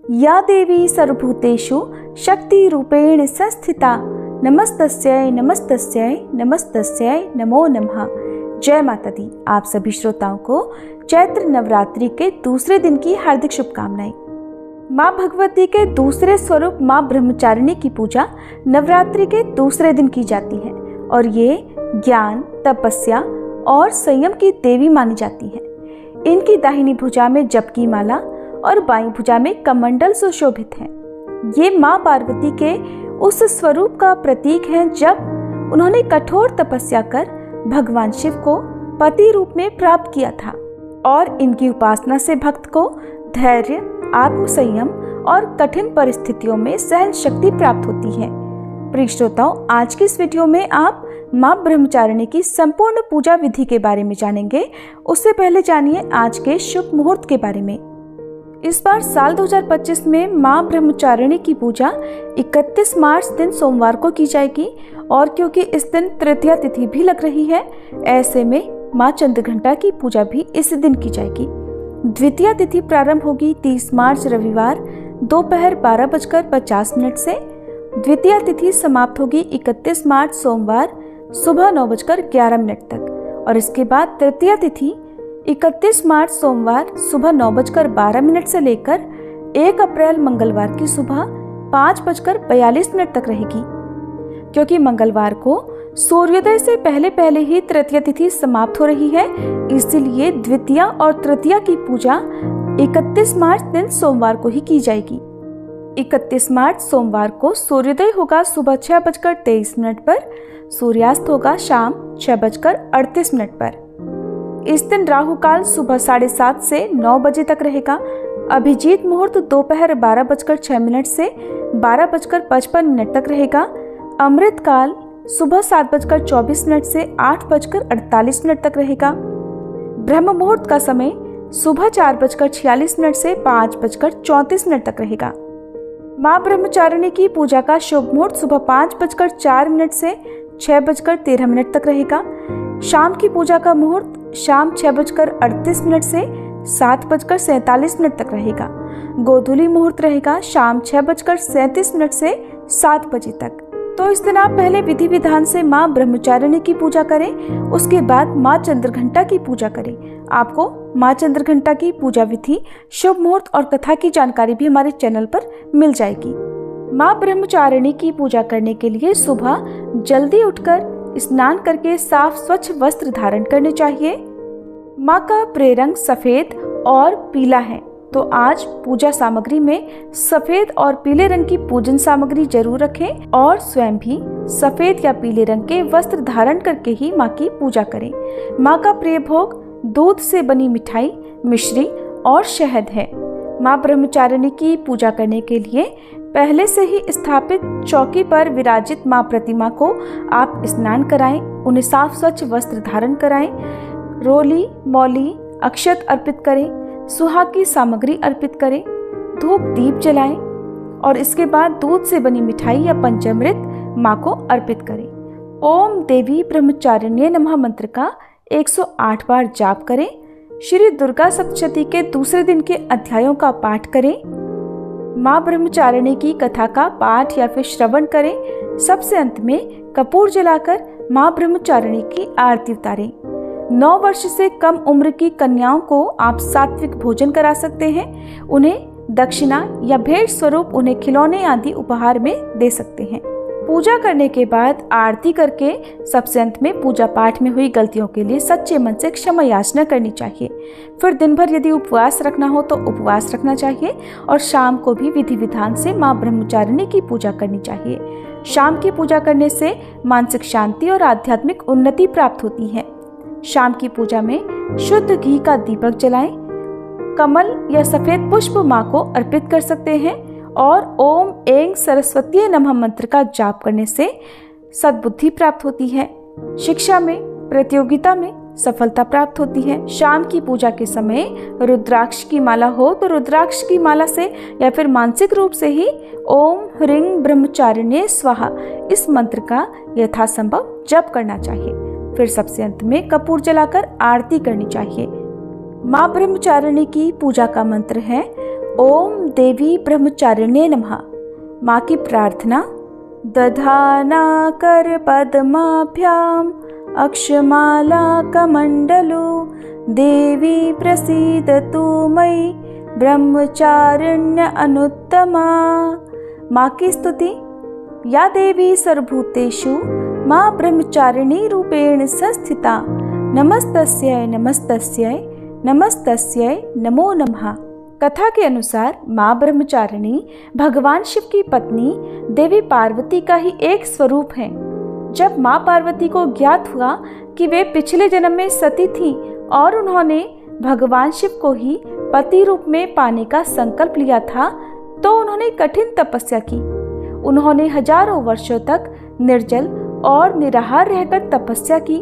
या देवी सर्वभूतेषु शक्ति रूपेण संस्थिता नमस्तस्यै नमस्तस्यै नमस्तस्यै नमो नमः। जय माता दी। आप सभी श्रोताओं को चैत्र नवरात्रि के दूसरे दिन की हार्दिक शुभकामनाएं। माँ भगवती के दूसरे स्वरूप माँ ब्रह्मचारिणी की पूजा नवरात्रि के दूसरे दिन की जाती है और ये ज्ञान, तपस्या और संयम की देवी मानी जाती है। इनकी दाहिनी भुजा में जप की माला और बाईं भुजा में कमंडल सुशोभित है। ये माँ पार्वती के उस स्वरूप का प्रतीक है जब उन्होंने कठोर तपस्या कर भगवान शिव को पति रूप में प्राप्त किया था और इनकी उपासना से भक्त को धैर्य, आत्मसंयम और कठिन परिस्थितियों में सहन शक्ति प्राप्त होती है। प्रिय श्रोताओं, आज की इस वीडियो में आप माँ ब्रह्मचारिणी की संपूर्ण पूजा विधि के बारे में जानेंगे। उससे पहले जानिए आज के शुभ मुहूर्त के बारे में। इस बार साल 2025 में माँ ब्रह्मचारिणी की पूजा 31 मार्च दिन सोमवार को की जाएगी और क्योंकि इस दिन तृतीया तिथि भी लग रही है, ऐसे में माँ चंद्रघंटा की पूजा भी इस दिन की जाएगी। द्वितीया तिथि प्रारंभ होगी 30 मार्च रविवार दोपहर 12:50 से। द्वितीया तिथि समाप्त होगी 31 मार्च सोमवार सुबह 9:11 तक और इसके बाद तृतीया तिथि 31 मार्च सोमवार सुबह 9:12 से लेकर 1 अप्रैल मंगलवार की सुबह 5:42 तक रहेगी। क्योंकि मंगलवार को सूर्योदय से पहले पहले ही तृतीया तिथि समाप्त हो रही है, इसीलिए द्वितीया और तृतीया की पूजा 31 मार्च दिन सोमवार को ही की जाएगी। 31 मार्च सोमवार को सूर्योदय होगा सुबह 6:23 पर, सूर्यास्त होगा शाम 6:38 पर। इस दिन राहु काल सुबह 7:30 से 9 बजे तक रहेगा। अभिजीत मुहूर्त दोपहर 12:06 से 12:55 तक रहेगा। अमृत काल सुबह 7:24 से 8:48 तक रहेगा। ब्रह्म मुहूर्त का समय सुबह 4:46 से 5:34 तक रहेगा। माँ ब्रह्मचारिणी की पूजा का शुभ मुहूर्त सुबह 5:04 से 6:13 तक रहेगा। शाम की पूजा का मुहूर्त शाम 6:38 से 7:47 तक रहेगा। गोधूली मुहूर्त रहेगा शाम 6:37 से 7 बजे तक। तो इस दिन आप पहले विधि विधान से माँ ब्रह्मचारिणी की पूजा करें, उसके बाद माँ चंद्रघंटा की पूजा करें। आपको माँ चंद्रघंटा की पूजा विधि, शुभ मुहूर्त और कथा की जानकारी भी हमारे चैनल पर मिल जाएगी। माँ ब्रह्मचारिणी की पूजा करने के लिए सुबह जल्दी उठकर स्नान करके साफ स्वच्छ वस्त्र धारण करने चाहिए। माँ का प्रिय रंग सफेद और पीला है, तो आज पूजा सामग्री में सफेद और पीले रंग की पूजन सामग्री जरूर रखें और स्वयं भी सफेद या पीले रंग के वस्त्र धारण करके ही माँ की पूजा करें। माँ का प्रिय भोग दूध से बनी मिठाई, मिश्री और शहद है। माँ ब्रह्मचारिणी की पूजा करने के लिए पहले से ही स्थापित चौकी पर विराजित माँ प्रतिमा को आप स्नान कराएं, उन्हें साफ स्वच्छ वस्त्र धारण कराएं, रोली, मौली, अक्षत अर्पित करें, सुहाग की सामग्री अर्पित करें, धूप दीप जलाएं और इसके बाद दूध से बनी मिठाई या पंचामृत माँ को अर्पित करें। ओम देवी ब्रह्मचारिण्ये नमः मंत्र का 108 बार जाप करें। श्री दुर्गा सप्तशती के दूसरे दिन के अध्यायों का पाठ करें। माँ ब्रह्मचारिणी की कथा का पाठ या फिर श्रवण करें। सबसे अंत में कपूर जलाकर माँ ब्रह्मचारिणी की आरती उतारें। 9 वर्ष से कम उम्र की कन्याओं को आप सात्विक भोजन करा सकते हैं। उन्हें दक्षिणा या भेंट स्वरूप उन्हें खिलौने आदि उपहार में दे सकते हैं। पूजा करने के बाद आरती करके सबसे अंत में पूजा पाठ में हुई गलतियों के लिए सच्चे मन से क्षमा याचना करनी चाहिए। फिर दिन भर यदि उपवास रखना हो तो उपवास रखना चाहिए और शाम को भी विधि विधान से माँ ब्रह्मचारिणी की पूजा करनी चाहिए। शाम की पूजा करने से मानसिक शांति और आध्यात्मिक उन्नति प्राप्त होती है। शाम की पूजा में शुद्ध घी का दीपक जलाएं। कमल या सफेद पुष्प माँ को अर्पित कर सकते हैं और ओम ऐं सरस्वती नमः मंत्र का जाप करने से सद्बुद्धि प्राप्त होती है। शिक्षा में, प्रतियोगिता में सफलता प्राप्त होती है। शाम की पूजा के समय रुद्राक्ष की माला हो तो रुद्राक्ष की माला से या फिर मानसिक रूप से ही ओम ह्रीं ब्रह्मचारिण्ये स्वाहा इस मंत्र का यथासंभव जप करना चाहिए। फिर सबसे अंत में कपूर जलाकर आरती करनी चाहिए। माँ ब्रह्मचारिणी की पूजा का मंत्र है ओम देवी ब्रह्मचारिण्ये नमः। माँ की प्रार्थना। दधाना कर पद्माभ्याम अक्षमाला कमंडलु देवी प्रसीदतु मयि ब्रह्मचारिण्य अनुत्तमा। माँ की स्तुति। या देवी सर्वभूतेषु माँ ब्रह्मचारिणी रूपेण संस्थिता नमस्तस्यै नमस्तस्यै नमस्तस्यै नमो नमः। कथा के अनुसार माँ ब्रह्मचारिणी भगवान शिव की पत्नी देवी पार्वती का ही एक स्वरूप है। जब माँ पार्वती को ज्ञात हुआ कि वे पिछले जन्म में सती थीं और उन्होंने भगवान शिव को ही पति रूप में पाने का संकल्प लिया था, तो उन्होंने कठिन तपस्या की। उन्होंने हजारों वर्षों तक निर्जल और निराहार रहकर तपस्या की।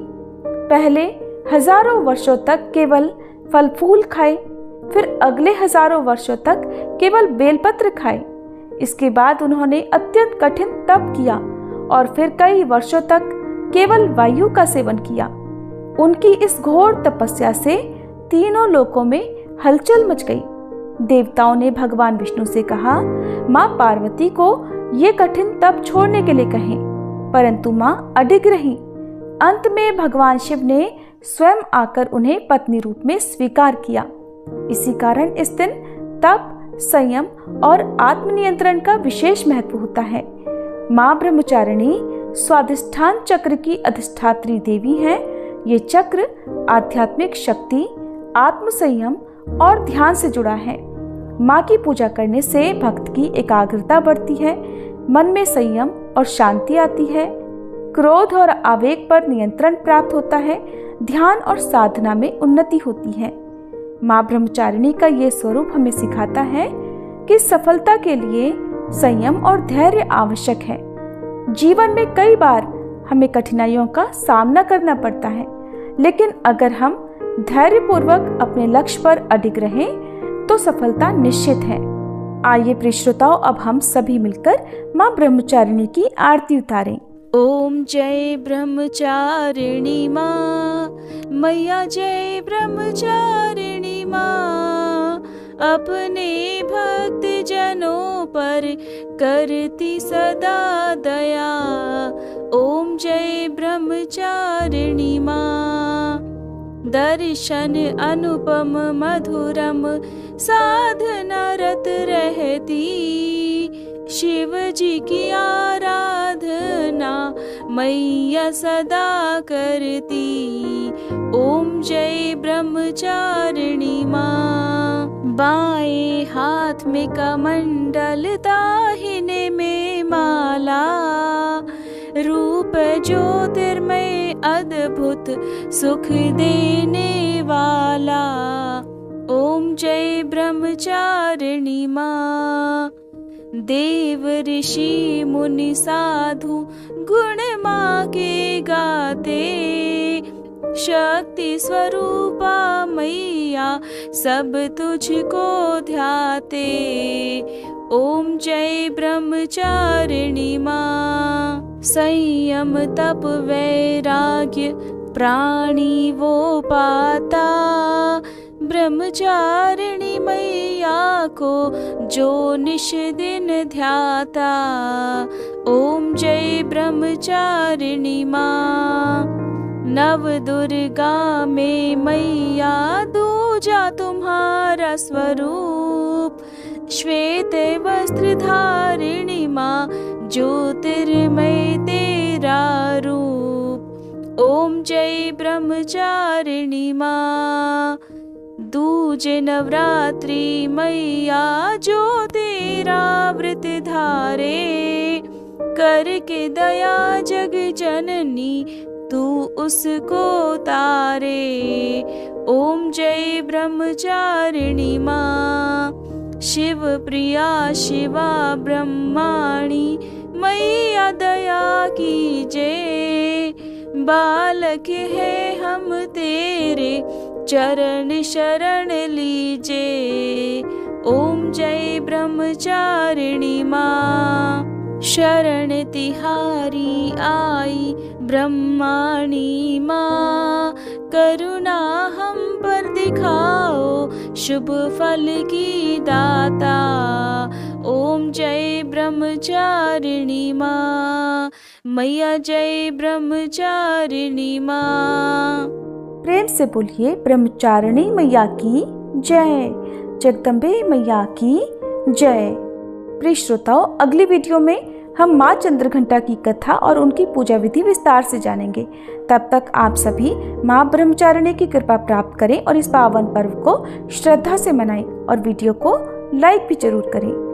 पहले हजारों वर्षों तक केवल फल फूल खाए, फिर अगले हजारों वर्षों तक केवल बेलपत्र खाए। इसके बाद उन्होंने अत्यंत कठिन तप किया और फिर कई वर्षों तक केवल वायु का सेवन किया। उनकी इस घोर तपस्या से तीनों लोकों में हलचल मच गई। देवताओं ने भगवान विष्णु से कहा, माँ पार्वती को ये कठिन तप छोड़ने के लिए कहें, परंतु माँ अडिग रहीं। अंत में भगवान शिव ने स्वयं आकर उन्हें पत्नी रूप में स्वीकार किया। इसी कारण इस दिन तप, संयम और आत्मनियंत्रण का विशेष महत्व होता है। माँ ब्रह्मचारिणी स्वाधिष्ठान चक्र की अधिष्ठात्री देवी हैं। ये चक्र आध्यात्मिक शक्ति, आत्म संयम और ध्यान से जुड़ा है। माँ की पूजा करने से भक्त की एकाग्रता बढ़ती है, मन में संयम और शांति आती है, क्रोध और आवेग पर नियंत्रण प्राप्त होता है, ध्यान और साधना में उन्नति होती है। माँ ब्रह्मचारिणी का ये स्वरूप हमें सिखाता है कि सफलता के लिए संयम और धैर्य आवश्यक है। जीवन में कई बार हमें कठिनाइयों का सामना करना पड़ता है, लेकिन अगर हम धैर्यपूर्वक अपने लक्ष्य पर अडिग रहें तो सफलता निश्चित है। आइए प्रिय श्रोताओं, अब हम सभी मिलकर माँ ब्रह्मचारिणी की आरती उतारें। ओम जय ब्रह्मचारिणी माँ, मैया जय ब्रह्मचारिणी माँ, अपने भक्त जनों पर करती सदा दया। ओम जय ब्रह्मचारिणी माँ, दर्शन अनुपम मधुरम साधना रत रहती, शिव जी की आराधना मैया सदा करती। ओम जय ब्रह्मचारिणी माँ, बाएं हाथ में कमंडल दाहिने में माला, रूप ज्योतिर्मय अद्भुत सुख देने वाला। ओम जय ब्रह्मचारिणी माँ, देव ऋषि मुनि साधु गुण माँ के गाते, शक्ति स्वरूपा मैया सब तुझको ध्याते। ओम जय ब्रह्मचारिणी माँ, संयम तप वैराग्य प्राणी वो पाता, ब्रह्मचारिणी मैया को जो निश दिन ध्याता। ओम जय ब्रह्मचारिणी माँ, नव दुर्गा में मैया दूजा तुम्हारा स्वरूप, श्वेत वस्त्र धारिणी माँ ज्योतिर्मय तेरा रूप। ओम जय ब्रह्मचारिणी माँ, दूजे नवरात्रि मैया जो तेरा व्रत धारे, करके दया जग जननी तू उसको तारे। ओम जय ब्रह्मचारिणी माँ, शिव प्रिया शिवा ब्रह्माणी मैया दया कीजे, बालक है हम तेरे चरण शरण लीजे। ओम जय ब्रह्मचारिणी माँ, शरण तिहारी आई ब्रह्माणी माँ, करुणा हम पर दिखाओ शुभ फल की दाता। ओम जय ब्रह्मचारिणी माँ, मैया जय ब्रह्मचारिणी माँ। प्रेम से बोलिए ब्रह्मचारिणी मैया की जय, जगदम्बे मैया की जय। प्रिय श्रोताओं, अगली वीडियो में हम माँ चंद्रघंटा की कथा और उनकी पूजा विधि विस्तार से जानेंगे। तब तक आप सभी माँ ब्रह्मचारिणी की कृपा प्राप्त करें और इस पावन पर्व को श्रद्धा से मनाएं और वीडियो को लाइक भी जरूर करें।